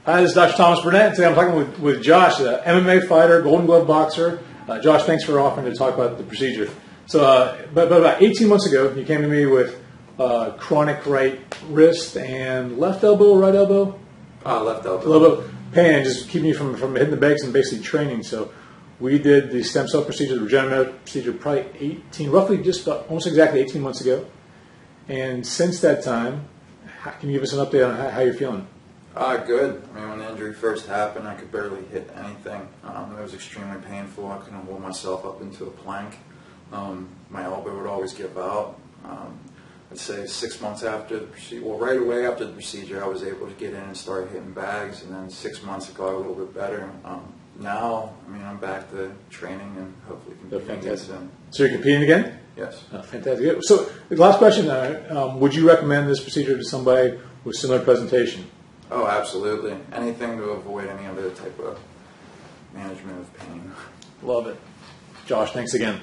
Hi, this is Dr. Thomas Burnett. Today I'm talking with Josh, the MMA fighter, Golden Glove boxer. Josh, thanks for offering to talk about the procedure. So, but about 18 months ago, you came to me with chronic right wrist and left elbow, right elbow? Left elbow. Left elbow pain, just keeping you from hitting the brakes and basically training. So we did the stem cell procedure, the Regeneration procedure, probably roughly just almost exactly 18 months ago. And since that time, can you give us an update on how you're feeling? Good. I mean, when the injury first happened, I could barely hit anything. It was extremely painful. I couldn't hold myself up into a plank. My elbow would always give out. I'd say 6 months after the procedure, well, right away after the procedure, I was able to get in and start hitting bags, and then 6 months it got a little bit better. Now, I mean, I'm back to training and hopefully competing again soon. So you're competing again? Yes. Fantastic. So the last question, would you recommend this procedure to somebody with similar presentation? Oh, absolutely. Anything to avoid any other type of management of pain. Love it. Josh, thanks again.